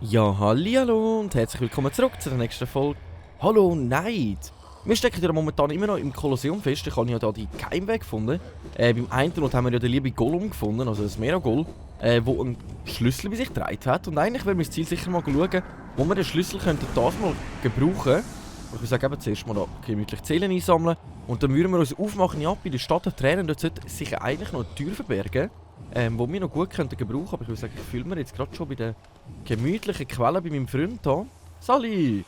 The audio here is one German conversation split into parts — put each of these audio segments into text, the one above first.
Ja, hallihallo und herzlich willkommen zurück zu der nächsten Folge. Hallo Neid! Wir stecken ja momentan immer noch im Kolosseum fest. Ich habe ja da die Geheimweg gefunden. Beim einen Ort haben wir ja den lieben Gollum gefunden, also das Meragol, wo einen Schlüssel bei sich getragen hat. Und eigentlich wäre mein Ziel sicher mal schauen, wo wir den Schlüssel könnten das mal gebrauchen. Aber ich würde sagen, eben zuerst mal da gemütlich Zählen einsammeln. Und dann würden wir uns aufmachen, ja, bei der Stadt der Tränen. Dort sollte sich eigentlich noch eine Tür verbergen, wo wir noch gut könnten gebrauchen. Aber ich würde sagen, ich fühle mir jetzt gerade schon bei der gemütliche Quelle bei meinem Freund hier. Sally!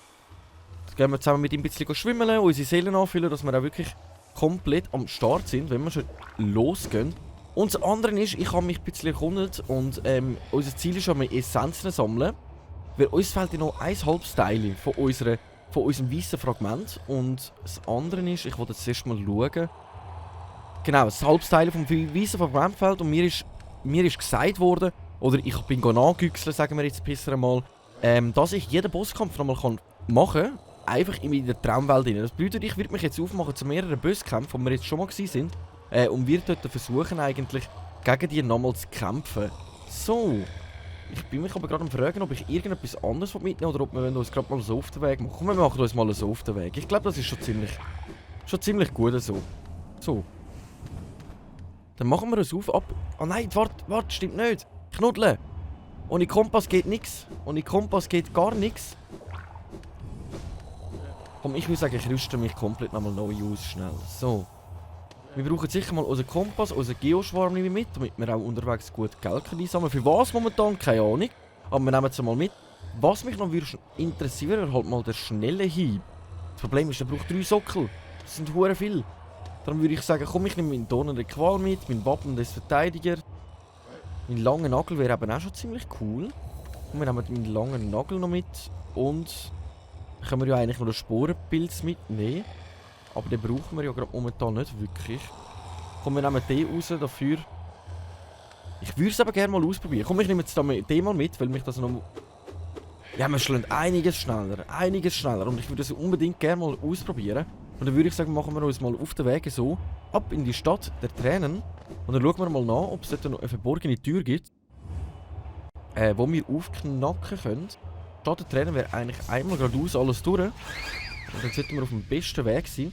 Jetzt gehen wir zusammen mit ihm ein bisschen schwimmen, unsere Seelen anfüllen, dass wir auch wirklich komplett am Start sind, wenn wir schon losgehen. Und das andere ist, ich habe mich ein bisschen erkundet und unser Ziel ist ja, wir Essenzen sammeln. Weil uns fehlt ja noch ein halbes Teil von unserem weißen Fragment. Und das andere ist, ich wollte jetzt erst mal schauen. Genau, das halbes Teil vom weißen Fragment fehlt und mir ist gesagt worden, oder ich bin nachgüchseln, sagen wir jetzt besser einmal, dass ich jeden Bosskampf nochmal machen kann, einfach in der Traumwelt rein. Das bedeutet, ich werde mich jetzt aufmachen zu mehreren Bosskämpfen, die wir jetzt schon mal gewesen sind, und wir dort versuchen eigentlich, gegen die nochmal zu kämpfen. So, ich bin mich aber gerade am Fragen, ob ich irgendetwas anderes mitnehmen oder ob wir uns gerade mal so auf den Weg machen. Komm, wir machen uns mal so auf den Weg. Ich glaube, das ist schon ziemlich gut so. So. Dann machen wir uns auf, ab... Oh nein, warte, stimmt nicht. Knuddeln. Ohne Kompass geht nichts. Ohne Kompass geht gar nichts. Komm, ich würde sagen, ich rüste mich komplett nochmal neu aus, schnell. So. Wir brauchen sicher mal unseren Kompass, unseren Geoschwarm mit, damit wir auch unterwegs gut Geld einsammeln. Für was momentan? Keine Ahnung. Aber wir nehmen es mal mit. Was mich noch würde interessieren, wäre halt mal der schnelle Hieb. Das Problem ist, er braucht 3 Sockel. Das sind hure viel. Darum würde ich sagen, komm, ich nehme meinen donnernden Qual mit, mein Wappen des Verteidigers. Mein langer Nagel wäre eben auch schon ziemlich cool. Und wir nehmen meinen langen Nagel noch mit. Und können wir ja eigentlich noch den Sporenpilz mitnehmen. Aber den brauchen wir ja gerade momentan nicht wirklich. Komm, wir nehmen den raus dafür. Ich würde es aber gerne mal ausprobieren. Komm, ich nehme jetzt den mal mit, weil mich das noch... Ja, wir schlagen einiges schneller. Und ich würde es unbedingt gerne mal ausprobieren. Und dann würde ich sagen, machen wir uns mal auf den Weg so ab in die Stadt der Tränen. Und dann schauen wir mal nach, ob es dort noch eine verborgene Tür gibt, wo wir aufknacken können. Die Stadt der Tränen wäre eigentlich einmal geradeaus alles durch. Und dann sollten wir auf dem besten Weg sein.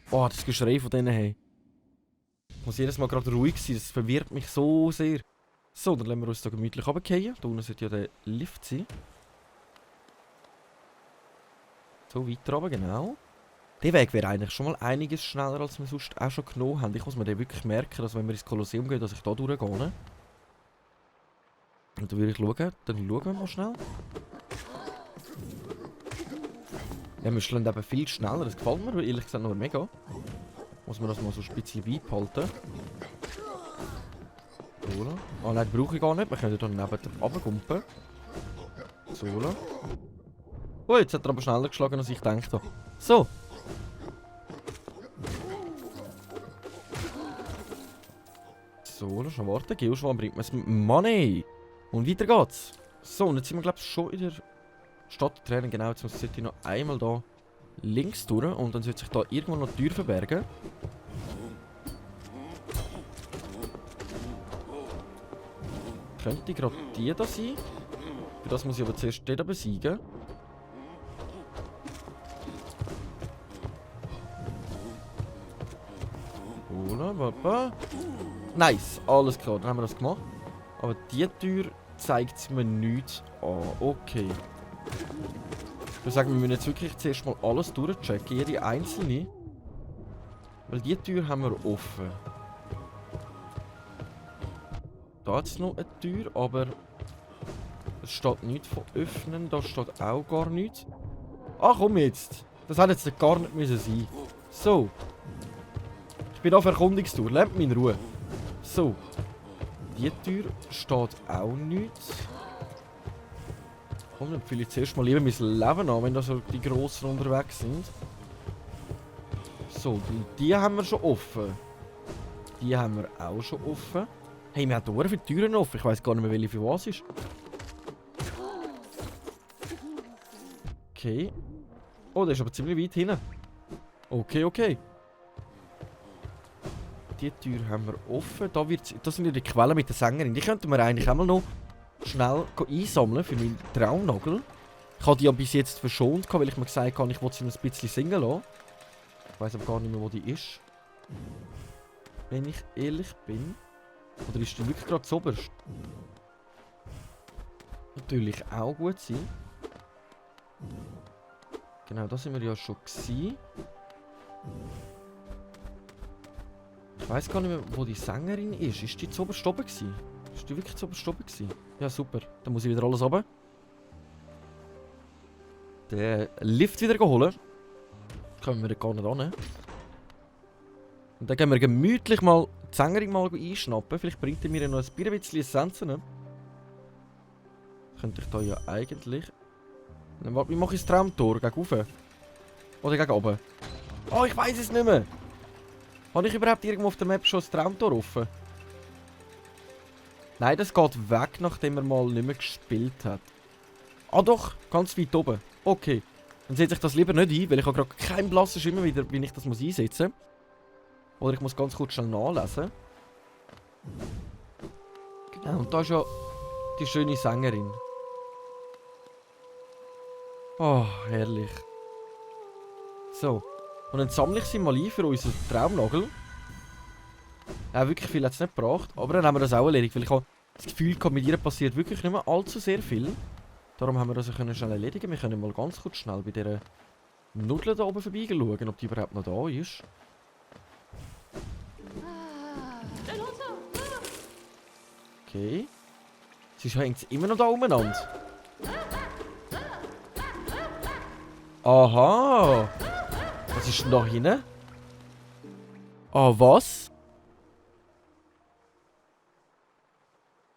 Oh, das Geschrei von denen, hey. Ich muss jedes Mal gerade ruhig sein, das verwirrt mich so sehr. So, dann lassen wir uns da gemütlich runterfallen. Da unten sollte ja der Lift sein. So, weiter runter, genau. Der Weg wäre eigentlich schon mal einiges schneller, als wir sonst auch schon genommen haben. Ich muss mir den wirklich merken, dass wenn wir ins Kolosseum gehen, dass ich da durchgehe. Und dann würde ich schauen. Dann schauen wir mal schnell. Ja, wir schlagen eben viel schneller. Das gefällt mir ehrlich gesagt noch mega. Muss man das mal so ein bisschen beibehalten. So. Ah nein, das brauche ich gar nicht. Wir können hier neben runtergumpen. So. Oh, jetzt hat er aber schneller geschlagen, als ich gedacht habe. So. So, lass mal warten. Geoschwarm bringt mir das Money. Und weiter geht's. So, und jetzt sind wir, glaube ich, schon in der Stadt der Tränen. Genau, jetzt sollte ich noch einmal da links durch. Und dann sollte sich da irgendwo noch die Tür verbergen. Könnte gerade die da sein. Für das muss ich aber zuerst den da besiegen. Nice, alles klar, dann haben wir das gemacht. Aber die Tür zeigt mir nichts an. Okay. Ich würde sagen, wir müssen jetzt wirklich zuerst mal alles durchchecken, jede einzelne. Weil die Tür haben wir offen. Da ist noch eine Tür, aber es steht nichts von öffnen, da steht auch gar nichts. Ach komm jetzt! Das hat jetzt gar nicht müssen sein. So. Ich bin auf Erkundungstour, lasst mich in Ruhe. So. Die Tür steht auch nichts. Komm, dann fühle ich zuerst mal lieber mein Leben an, wenn da so die Grossen unterwegs sind. So, die haben wir schon offen. Die haben wir auch schon offen. Hey, wir haben hier viele Türen offen. Ich weiss gar nicht mehr, welche für was ist. Okay. Oh, der ist aber ziemlich weit hinten. Okay, okay. Die Tür haben wir offen. Das sind ja die Quellen mit der Sängerin. Die könnten wir eigentlich einmal noch schnell einsammeln für meinen Traumnagel. Ich habe die ja bis jetzt verschont, weil ich mir gesagt habe, ich wollte sie noch ein bisschen singen lassen. Ich weiß aber gar nicht mehr, wo die ist. Wenn ich ehrlich bin. Oder ist die wirklich gerade zuoberst? Natürlich auch gut sein. Genau, da sind wir ja schon gewesen. Ich weiß gar nicht mehr, wo die Sängerin ist. Ist die zuoberst oben gewesen? Ist die wirklich zuoberst oben gewesen? Ja, super. Dann muss ich wieder alles runter. Den Lift wieder holen. Können wir gar nicht an. Und dann gehen wir gemütlich mal die Sängerin mal einschnappen. Vielleicht bringt er mir noch ein bisschen Essenzen. Könnte ich da ja eigentlich... Warte, wie mache ich das Traumtor? Gegen rauf? Oder gegen oben? Oh, ich weiß es nicht mehr. Habe ich überhaupt irgendwo auf der Map schon das Traumtor offen? Nein, das geht weg, nachdem er mal nicht mehr gespielt hat. Ah doch, ganz weit oben. Okay. Dann setze ich das lieber nicht ein, weil ich habe gerade keinen blassen Schimmer wieder, wie ich das muss einsetzen muss. Oder ich muss ganz kurz schnell nachlesen. Genau, und da ist ja die schöne Sängerin. Oh, herrlich. So. Und dann sammle ich sie mal ein für unseren Traumnagel. Ja, wirklich viel hat es nicht gebracht. Aber dann haben wir das auch erledigt, weil ich habe das Gefühl gehabt, mit ihr passiert wirklich nicht mehr allzu sehr viel. Darum haben wir das schnell erledigen. Wir können mal ganz kurz schnell bei dieser Nudel da oben vorbeischauen, ob die überhaupt noch da ist. Okay. Sie hängt immer noch da umeinander. Aha. Was ist denn da hinten? Ah, was?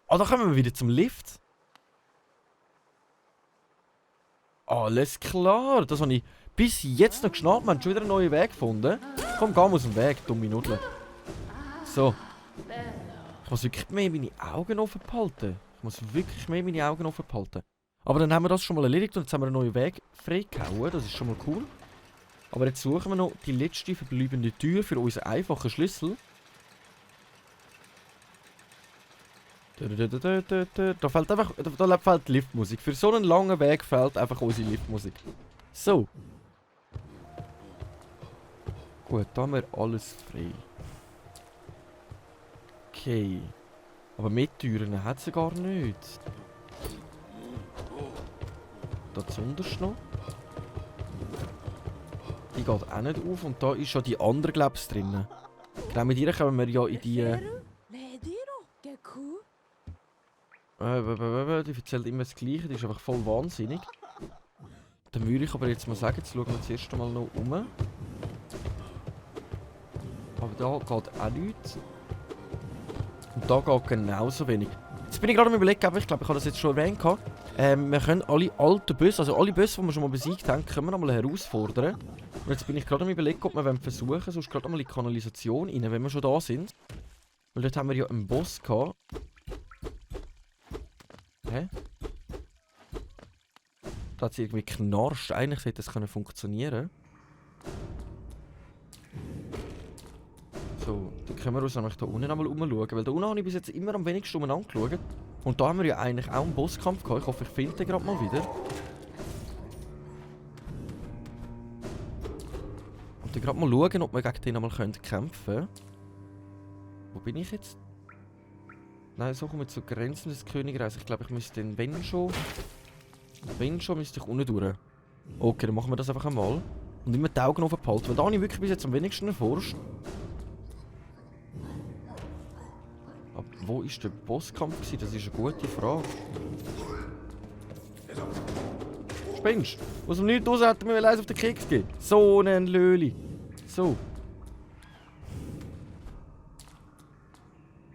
Ah, da kommen wir wieder zum Lift. Alles klar. Das habe ich bis jetzt noch geschnappt. Wir haben schon wieder einen neuen Weg gefunden. Komm, geh aus dem Weg, dumme Nudeln. So. Ich muss wirklich mehr meine Augen offen behalten. Ich muss wirklich mehr meine Augen offen behalten. Aber dann haben wir das schon mal erledigt und jetzt haben wir einen neuen Weg freigehauen. Das ist schon mal cool. Aber jetzt suchen wir noch die letzte verbleibende Tür für unseren einfachen Schlüssel. Da fehlt einfach da fehlt Liftmusik. Für so einen langen Weg fehlt einfach unsere Liftmusik. So. Gut, da haben wir alles frei. Okay. Aber mit Türen hat sie gar nicht. Da zunderst noch. Die geht auch nicht auf und da ist schon die andere, glaube ich, drin. Genau, mit ihr kommen wir ja in die... Die erzählt immer das Gleiche, die ist einfach voll wahnsinnig. Dann würde ich aber jetzt mal sagen, jetzt schauen wir zuerst mal noch um. Aber da geht auch nichts. Und da geht genauso wenig. Jetzt bin ich gerade am Überlegen, ich glaube, ich habe das jetzt schon erwähnt. Wir können alle alten Busse, also alle Busse, die wir schon mal besiegt haben, können wir nochmal herausfordern. Und jetzt bin ich gerade am Überlegen, ob wir versuchen, sonst gerade mal in die Kanalisation rein, wenn wir schon da sind. Weil dort haben wir ja einen Boss gehabt. Hä? Da hat es irgendwie geknarscht. Eigentlich sollte das funktionieren. So, dann können wir uns nämlich da unten einmal umschauen. Weil da unten habe ich bis jetzt immer am wenigsten umeinander geschaut. Und da haben wir ja eigentlich auch einen Bosskampf gehabt. Ich hoffe, ich finde den gerade mal wieder. Und dann gerade mal schauen, ob wir gegen den einmal kämpfen können. Wo bin ich jetzt? Nein, so kommen wir zur Grenzen des Königreichs. Ich glaube, ich müsste den, wenn schon müsste ich unten durch. Okay, dann machen wir das einfach einmal. Und immer die Augen offen behalten, weil da habe ich wirklich bis jetzt am wenigsten erforscht. Aber wo ist der Bosskampf gewesen? Das ist eine gute Frage. Spinnst du? Aus dem Nichts raus hätte mir eins auf den Keks gegeben. So ein Löli. So.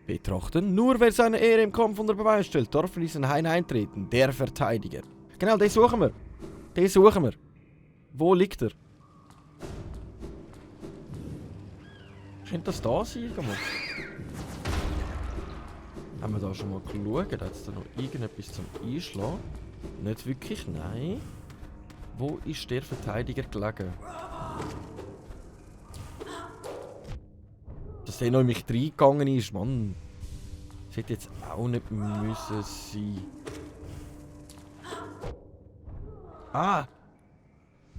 Betrachten. Nur wer seine Ehre im Kampf unter Beweis stellt, darf in diesen Hain eintreten. Der Verteidiger. Genau, den suchen wir. Den suchen wir. Wo liegt er? Könnte das da sein? Haben wir da schon mal geschaut? Hat es da noch irgendetwas zum Einschlagen? Nicht wirklich, nein. Wo ist der Verteidiger gelegen? Dass der noch in mich reingegangen ist, Mann. Das hätte jetzt auch nicht müssen sein. Ah!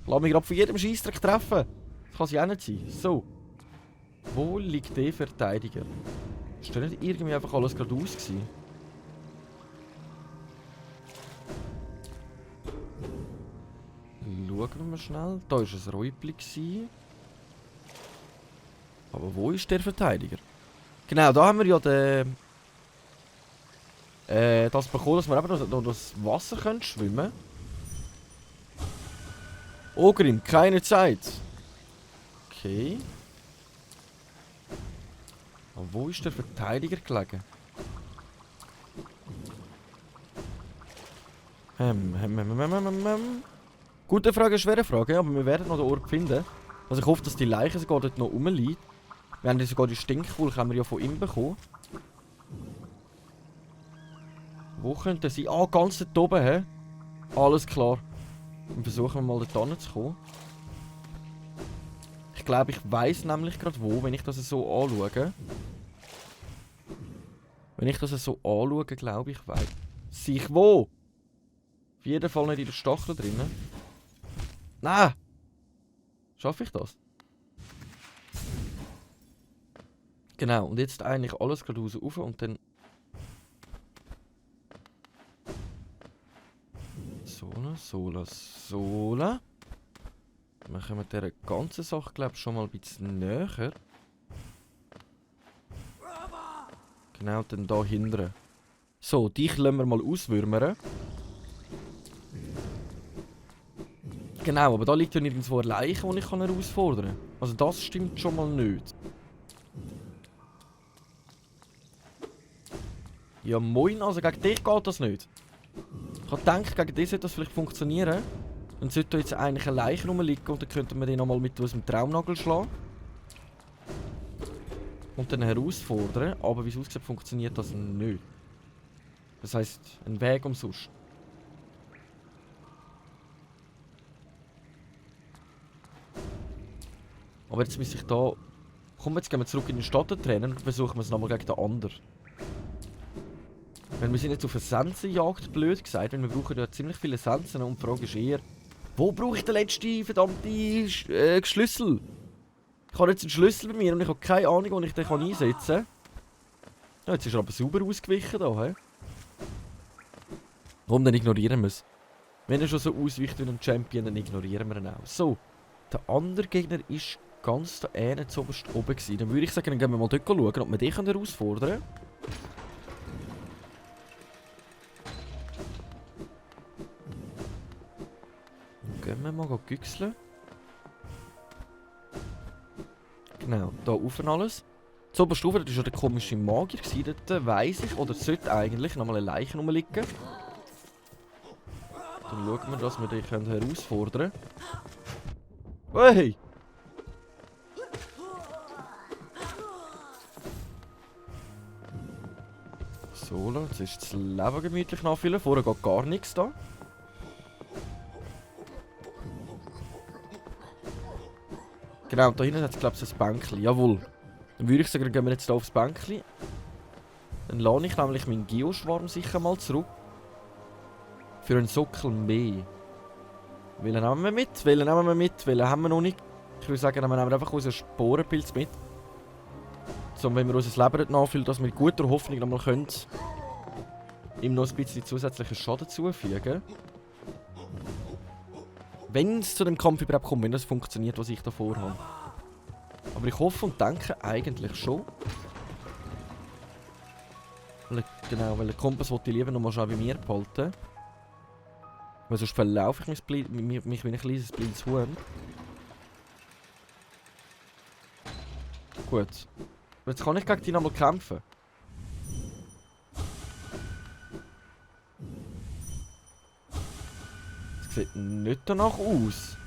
Lass mich gerade von jedem Scheissdreck treffen. Das kann es ja auch nicht sein. So. Wo liegt der Verteidiger? Ist da nicht irgendwie einfach alles geradeaus gewesen? Schauen wir mal schnell. Da war ein Räubli. Aber wo ist der Verteidiger? Genau, da haben wir ja den... das bekommen, dass wir eben noch das Wasser schwimmen können. Ogrim, keine Zeit. Okay. Aber wo ist der Verteidiger gelegen? Gute Frage, schwere Frage, aber wir werden noch den Ort finden. Also ich hoffe, dass die Leiche sogar dort noch rumliegt. Wir haben ja sogar die Stinkwolke haben wir ja von ihm bekommen. Wo könnte sie? Ah, ganz dort oben, hä? Alles klar. Dann versuchen wir mal dort zu kommen. Ich glaube, ich weiss nämlich gerade wo, wenn ich das so anschaue. Wenn ich das so anschaue, glaube ich, weiss ich wo. Auf jeden Fall nicht in der Stachel drinnen. Nein! Schaffe ich das? Genau, und jetzt eigentlich alles geradeaus rauf und dann... Sola. Dann kommen wir dieser ganzen Sache, glaube ich, schon mal ein bisschen näher. Genau, dann da hinten. So, dich lassen wir mal auswürmern. Genau, aber da liegt ja nirgendwo eine Leiche, die ich herausfordern kann. Also das stimmt schon mal nicht. Ja moin, also gegen dich geht das nicht. Ich habe gedacht, gegen dich sollte das vielleicht funktionieren. Dann sollte da jetzt eigentlich eine Leiche rumliegen und dann könnten wir den nochmal mit unserem Traumnagel schlagen. Und dann herausfordern, aber wie es aussieht, funktioniert das nicht. Das heisst, ein Weg umsonst. Aber jetzt muss ich da... Komm, jetzt gehen wir zurück in die Stadt trennen und versuchen wir es nochmal gegen den anderen. Weil wir sind jetzt auf eine Sensenjagd, blöd gesagt, weil wir brauchen ja ziemlich viele Sensen und die Frage ist eher... Wo brauche ich den letzten verdammten Schlüssel? Ich habe jetzt einen Schlüssel bei mir und ich habe keine Ahnung, wo ich den einsetzen kann. Ja, jetzt ist er aber sauber ausgewichen da, hä? Warum, dann ignorieren wir es. Wenn er schon so ausweicht wie ein Champion, dann ignorieren wir ihn auch. So, der andere Gegner ist ganz da zuoberst oben gewesen. Dann würde ich sagen, dann gehen wir mal dort schauen, ob wir den herausfordern können. Gehen wir mal güchseln. Genau, da oben alles. Zuoberst oben, das war ja der komische Magier. Dort weiss ich, oder sollte eigentlich nochmal eine Leiche rumliegen. Dann schauen wir, dass wir den herausfordern können. Hey! So, jetzt ist das Leben gemütlich nachfüllen. Vorher geht gar nichts da. Genau, da hinten hat es, glaube ich, ein Bänkchen. Jawohl. Dann würde ich sagen, dann gehen wir jetzt hier aufs Bänkchen. Dann lade ich nämlich meinen Geoschwarm sicher mal zurück. Für einen Sockel mehr. Welchen nehmen wir mit? Welchen haben wir noch nicht? Ich würde sagen, wir nehmen einfach unseren Sporenpilz mit. So, wenn wir unser Leben nachfüllen, dass wir mit guter Hoffnung nochmal können, ihm noch ein bisschen zusätzlichen Schaden zufügen. Wenn es zu dem Kampf überhaupt kommt, wenn das funktioniert, was ich da vorhabe. Aber ich hoffe und denke eigentlich schon. Weil der Kompass wollte ich lieber noch mal schnell bei mir behalten. Weil sonst verlaufe ich mich wie ein kleines blindes Huhn. Gut. Jetzt kann ich gegen die nochmal kämpfen. Das sieht nicht danach aus.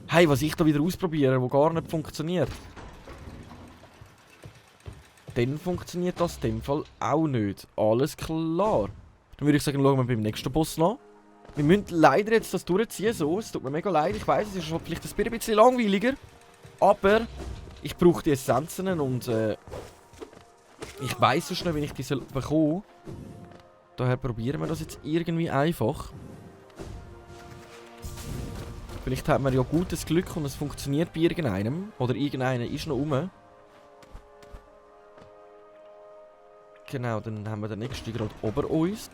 Hey, was ich da wieder ausprobiere, wo gar nicht funktioniert. Dann funktioniert das in dem Fall auch nicht. Alles klar. Dann würde ich sagen, schauen wir beim nächsten Boss nach. Wir müssen leider jetzt das durchziehen, so. Es tut mir mega leid, ich weiss, es ist vielleicht ein bisschen langweiliger. Aber ich brauche die Essenzen und ich weiss so schnell, wie ich die bekommen soll. Daher probieren wir das jetzt irgendwie einfach. Vielleicht haben wir ja gutes Glück und es funktioniert bei irgendeinem. Oder irgendeiner ist noch rum. Genau, dann haben wir den nächsten gerade ober uns.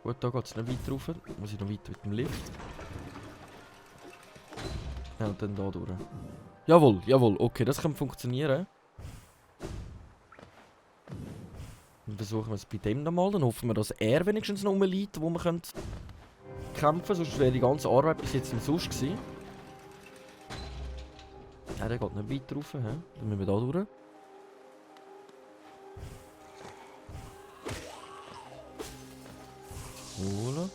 Gut, da geht es nicht weiter rauf. Muss ich noch weiter mit dem Lift. Ja, und dann da durch. Jawohl, jawohl. Okay, das kann funktionieren. Dann versuchen wir es bei dem nochmal. Dann hoffen wir, dass er wenigstens noch rumliegt, wo wir kämpfen können. Sonst wäre die ganze Arbeit bis jetzt umsonst gewesen. Ja, der geht nicht weiter rauf. He? Dann müssen wir da durch. Holen.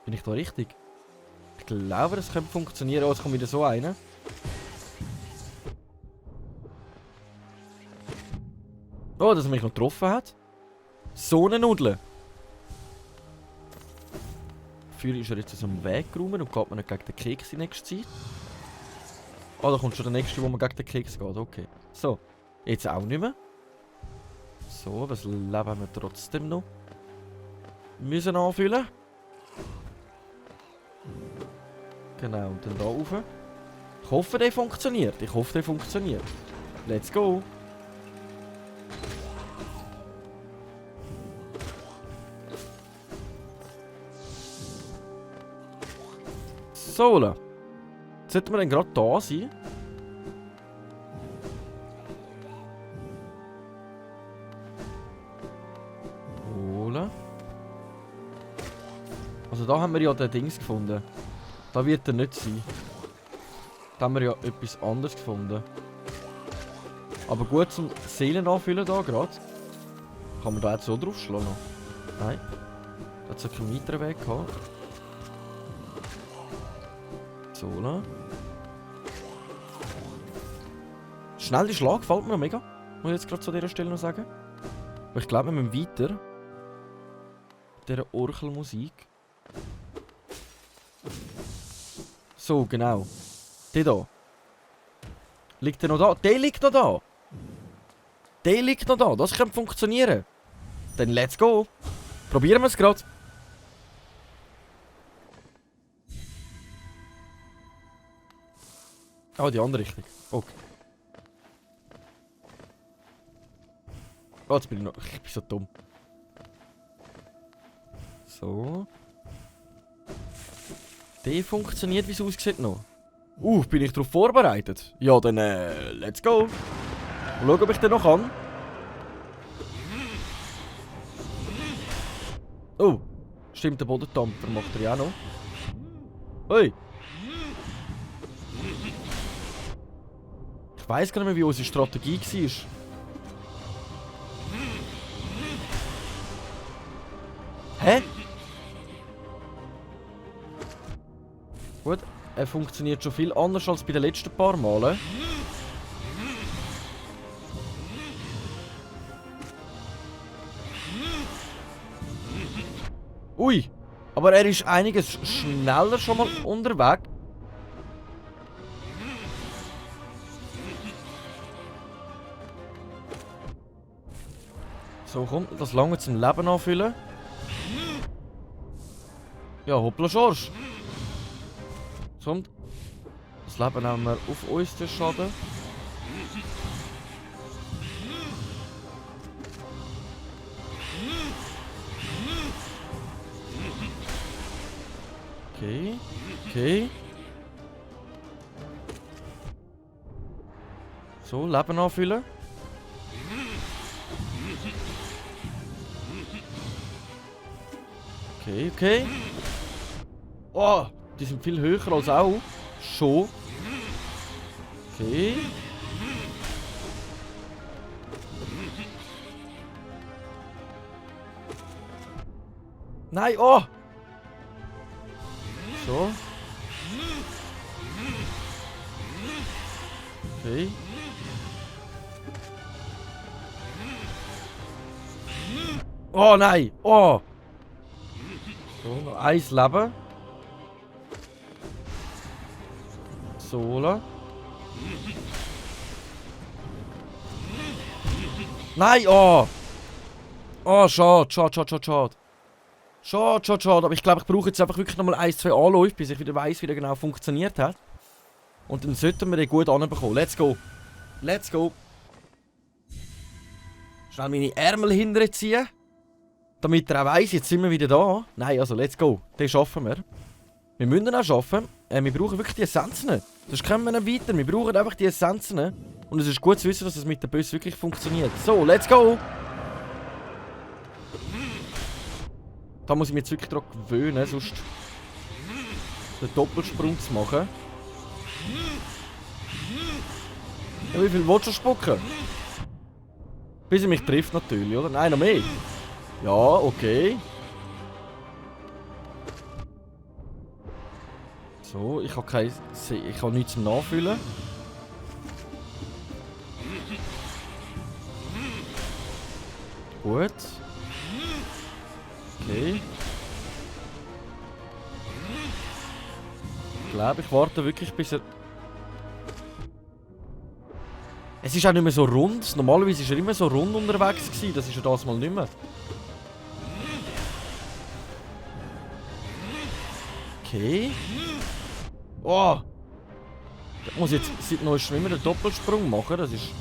Bin ich da richtig? Ich glaube, das könnte funktionieren. Oh, jetzt kommt wieder so einer. Oh, dass er mich noch getroffen hat. So eine Nudel. Dafür ist er jetzt aus dem Weg geräumt und geht man nicht gegen den Keks in nächster Zeit. Oh, da kommt schon der nächste, wo man gegen den Keks geht. Okay. So. Jetzt auch nicht mehr. So, das Leben haben wir trotzdem noch. Müssen anfüllen. Genau, und dann da rauf. Ich hoffe, der funktioniert. Ich hoffe, der funktioniert. Let's go. So, jetzt sollten wir dann gerade da sein. Holen. Also da haben wir ja den Dings gefunden. Da wird er nicht sein. Da haben wir ja etwas anderes gefunden. Aber gut zum Seelen anfüllen da gerade. Kann man da jetzt so draufschlagen? Nein. Da hat es keinen weiteren Weg gehabt. So, ne? Schnell die Schlag gefällt mir noch mega. Muss ich jetzt gerade zu dieser Stelle noch sagen. Aber ich glaube, wir müssen weiter. Mit dieser Orgelmusik. So, genau. Der da. Liegt der noch da? Der liegt noch da! Der liegt noch da. Das könnte funktionieren. Dann let's go. Probieren wir es gerade. Ah, die andere Richtung. Okay. Oh, jetzt bin ich noch... Ich bin so dumm. So. Der funktioniert, wie es aussieht noch. Bin ich darauf vorbereitet? Ja, dann let's go. Und schauen, ob ich den noch kann. Oh, stimmt, der Bodendampfer macht er ja auch noch. Hey. Ich weiss gar nicht mehr, wie unsere Strategie war. Hä? Gut, er funktioniert schon viel anders als bei den letzten paar Malen. Ui, aber er ist einiges schneller schon mal unterwegs. So, komm, das lange zum Leben anfüllen. Ja, hoppla Schorsch. So, das Leben nehmen wir auf uns, den Schaden. Okay, okay. So, Leben anfüllen. Okay, okay. Oh, die sind viel höher als auch. Schon. Okay. Nein, oh! So. Okay. Oh nein! Oh! So, noch 1 Leben. So. Nein! Oh! Oh, schade. Schade. Aber ich glaube, ich brauche jetzt einfach wirklich nochmal 1, 2 Anläufe, bis ich wieder weiss, wie der genau funktioniert hat. Und dann sollten wir den gut anbekommen. Let's go. Schnell meine Ärmel hinterziehen. Damit er auch weiss, jetzt sind wir wieder da. Nein, also let's go. Den schaffen wir. Wir müssen ihn auch schaffen. Wir brauchen wirklich die Essenzen. Sonst kommen wir nicht weiter. Wir brauchen einfach die Essenzen. Und es ist gut zu wissen, dass es mit dem Bus wirklich funktioniert. So, let's go. Da muss ich mich jetzt wirklich daran gewöhnen, sonst den Doppelsprung zu machen. Ja, wie viel willst du spucken? Bis er mich trifft natürlich, oder? Nein, noch mehr. Ja, okay. So, ich habe nichts zum Nachfüllen. Gut. Okay. Ich glaube, ich warte wirklich, bis er... Es ist auch nicht mehr so rund. Normalerweise war er immer so rund unterwegs gewesen. Das ist ja das mal nicht mehr. Okay. Oh! Ich muss jetzt seit neuestem immer einen Doppelsprung machen. Das ist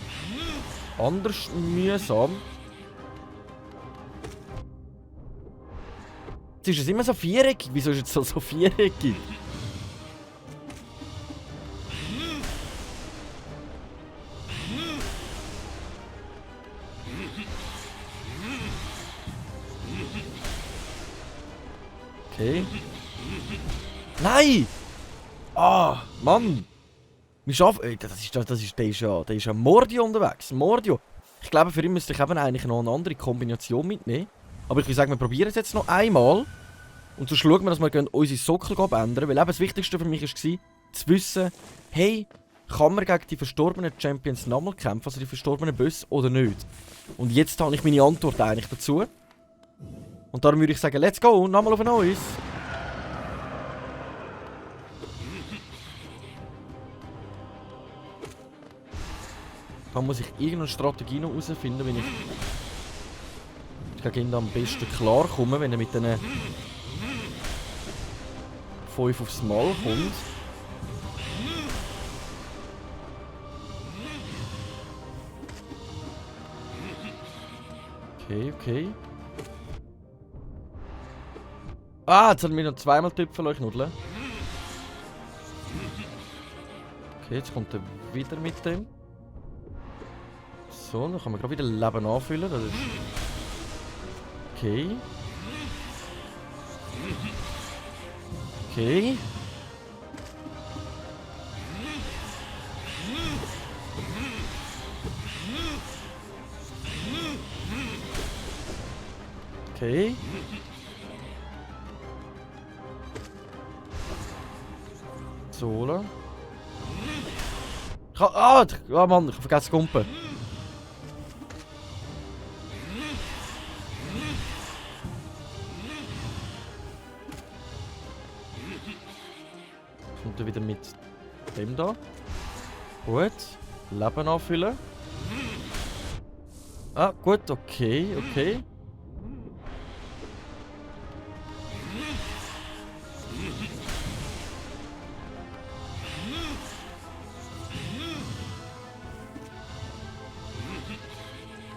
anders mühsam. Jetzt ist es immer so viereckig. Wieso ist es so viereckig? Okay. Nein! Ah, Mann! Wir schaffen... Der ist ja Mordio unterwegs. Mordio. Ich glaube, für ihn müsste ich eben eigentlich noch eine andere Kombination mitnehmen. Aber ich würde sagen, wir probieren es jetzt noch einmal. Und sonst schauen wir, dass wir unsere Sockel ändern. Weil eben das Wichtigste für mich war, zu wissen, hey, kann man gegen die verstorbenen Champions nochmal kämpfen, also die verstorbenen Bosse, oder nicht? Und jetzt habe ich meine Antwort eigentlich dazu. Und darum würde ich sagen, let's go, nochmal auf ein neues. Da muss ich irgendeine Strategie noch herausfinden, wenn ich gegen ihn am besten klarkomme, wenn er mit diesen 5 aufs Mal kommt. Okay. Ah, jetzt haben wir noch zweimal Tüpfelknudeln. Okay, jetzt kommt er wieder mit dem. So, dann kann man gerade wieder Leben anfüllen. Das ist... Okay. Okay. Okay. So. Ah, Mann, ich habe vergessen zu kumpen. Kommt er wieder mit dem da. Gut. Leben anfüllen. Ah, gut, okay.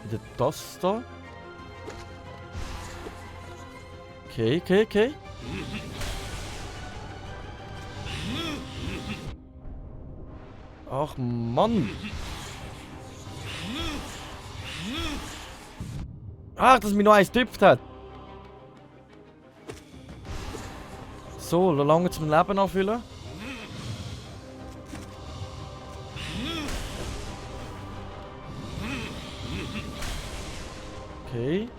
Wieder das da. Okay. Ach Mann. Ach, dass mich noch eins getüpft hat. So, lange zum Leben anfüllen. Okay.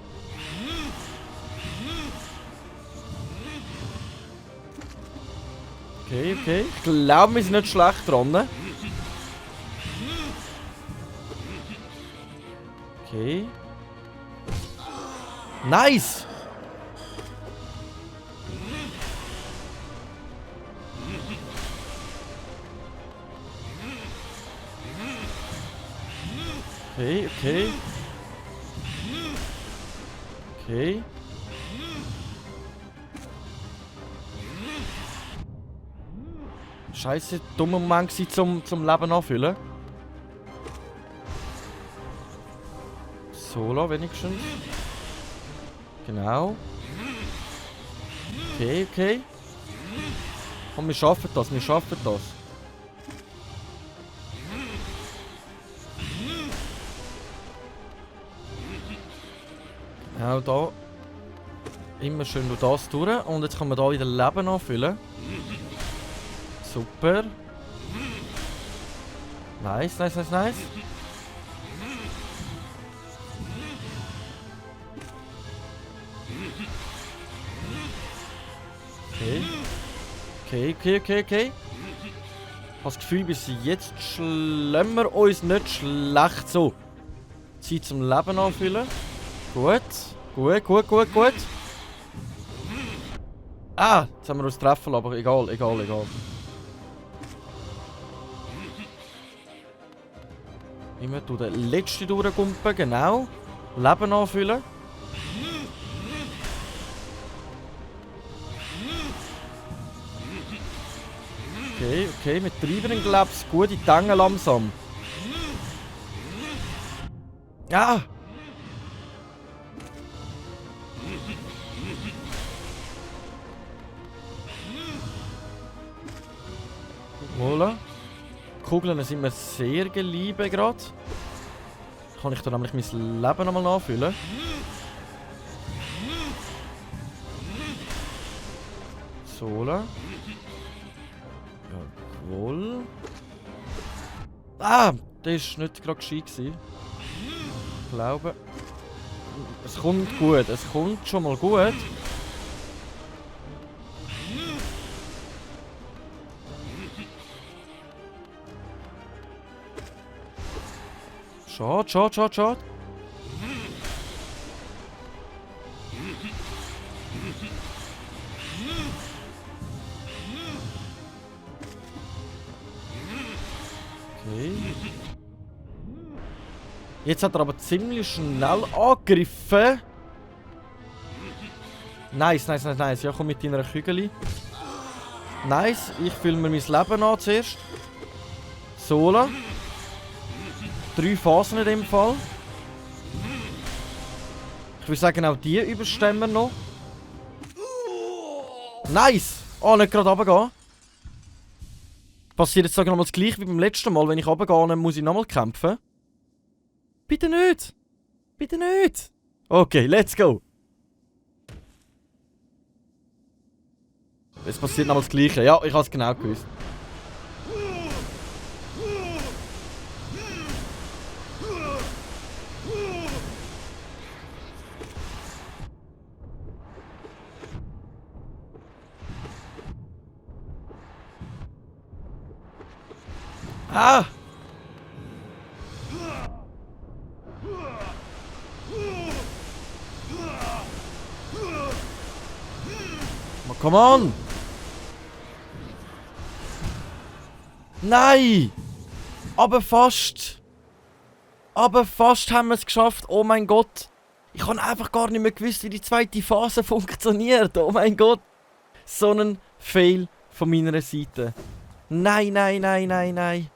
Ich glaube, wir sind nicht schlecht dran. Okay. Nice! Okay, okay. Okay. Scheiße, dummer Moment gewesen, zum Leben anfüllen. Solo wenigstens. Genau. Okay, okay. Komm, wir schaffen das, wir schaffen das. Genau da. Immer schön durch das durch. Und jetzt können wir da wieder Leben anfüllen. Super. Nice, nice, nice, nice. Okay. Okay, okay, okay, okay. Ich habe das Gefühl, bis jetzt schlagen wir uns nicht schlecht. So. Zeit zum Leben anfüllen. Gut. Gut, gut, gut, gut. Ah, jetzt haben wir uns treffen, aber egal, egal, egal. Immer durch den letzten durchgumpen, genau. Leben anfüllen. Okay, okay, wir treiben ihn, glaube ich, gut in die Tange langsam. Ah! Voilà. Kugeln sind mir sehr geliebt gerade. Kann ich da nämlich mein Leben nochmal nachfüllen? Sola. Jawohl. Ah! Das war nicht gerade gescheit gewesen. Ich glaube. Es kommt gut. Es kommt schon mal gut. Schade, schade, schade, schade. Okay. Jetzt hat er aber ziemlich schnell angegriffen. Nice, nice, nice, nice. Ja, komm mit deiner Kügel. Nice. Ich fülle mir mein Leben an zuerst. Sola. 3 Phasen in dem Fall. Ich würde sagen, auch die überstehen wir noch. Nice! Oh, nicht gerade runtergehen. Passiert jetzt sogar noch das gleiche wie beim letzten Mal. Wenn ich runtergehe, dann muss ich nochmal kämpfen. Bitte nicht! Bitte nicht! Okay, let's go! Es passiert nochmal das gleiche. Ja, ich habe es genau gewusst. Ah! Oh, come on! Nein! Aber fast! Aber fast haben wir es geschafft. Oh mein Gott! Ich habe einfach gar nicht mehr gewusst, wie die zweite Phase funktioniert. Oh mein Gott! So ein Fail von meiner Seite. Nein, nein, nein, nein, nein.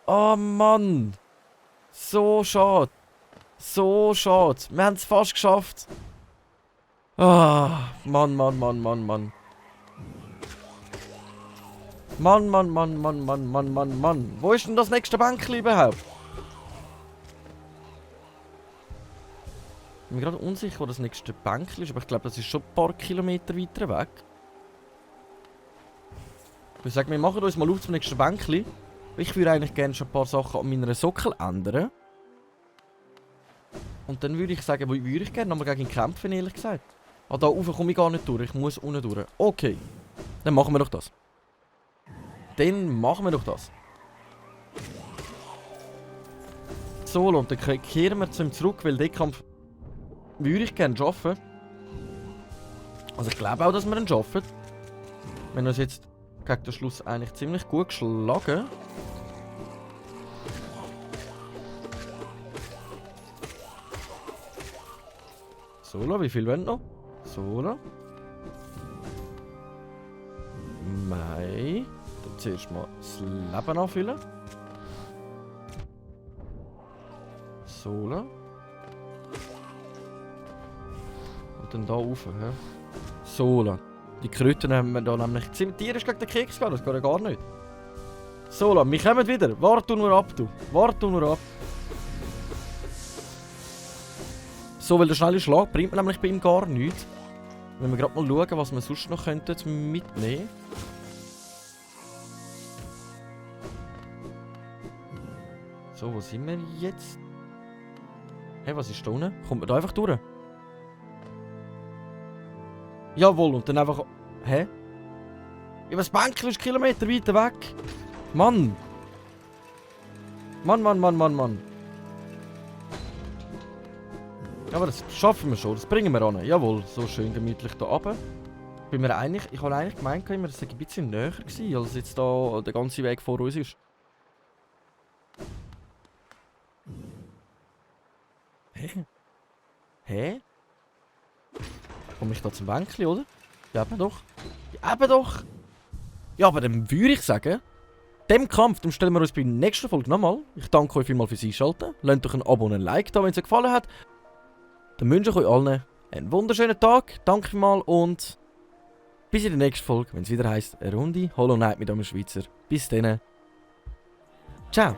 Oh Mann! So schade. So schade. Wir haben es fast geschafft. Ah, Mann, Mann, Mann, Mann, Mann. Mann, Mann, Mann, Mann, Mann, Mann, Mann, Mann. Wo ist denn das nächste Bänkchen überhaupt? Ich bin mir gerade unsicher, wo das nächste Bänkchen ist, aber ich glaube, das ist schon ein paar Kilometer weiter weg. Ich würde sagen, wir machen uns mal auf zum nächsten Bänkchen. Ich würde eigentlich gerne schon ein paar Sachen an meiner Sockel ändern. Und dann würde ich sagen, würde ich gerne nochmal gegen ihn kämpfen, ehrlich gesagt. Ah, da oben komme ich gar nicht durch, ich muss unten durch. Okay, dann machen wir doch das. Dann machen wir doch das. So, und dann kehren wir zu ihm zurück, weil der Kampf würde ich gerne schaffen. Also ich glaube auch, dass wir ihn schaffen. Wir haben uns jetzt gegen den Schluss eigentlich ziemlich gut geschlagen. Solo, wie viel wollen noch? Solo. Mei. Dann zuerst mal das Leben anfüllen. Solo. Und dann da rauf, hä? Solo. Die Kröten haben wir da nämlich ziemlich tierisch gegen den Keks gehabt, das geht ja gar nicht. Solo, wir kommen wieder. Warte nur ab, du. Warte nur ab. So, weil der schnelle Schlag bringt mir nämlich bei ihm gar nichts. Wenn wir gerade mal schauen, was wir sonst noch könnten mitnehmen. So, wo sind wir jetzt? Hey, was ist da unten? Kommt man da einfach durch? Jawohl, und dann einfach... Hä? Ja, das Bänkchen ist Kilometer weiter weg. Mann! Mann, Mann, Mann, Mann, Mann. Aber das schaffen wir schon, das bringen wir an. Jawohl, so schön gemütlich da runter. Ich habe eigentlich gemeint, wir sei ein bisschen näher gewesen, als jetzt da der ganze Weg vor uns ist. Hä? Hä? Komme ich da zum Bänkchen, oder? Ja, eben doch. Ja, eben doch. Ja, aber dann würde ich sagen, dem Kampf dem stellen wir uns bei der nächsten Folge nochmal. Ich danke euch vielmals fürs Einschalten. Lasst euch ein Abo und ein Like da, wenn es euch gefallen hat. Dann wünsche ich euch allen einen wunderschönen Tag. Danke mal und bis in der nächsten Folge, wenn es wieder heisst, eine Runde Hollow Knight mit einem Schweizer. Bis dann. Ciao.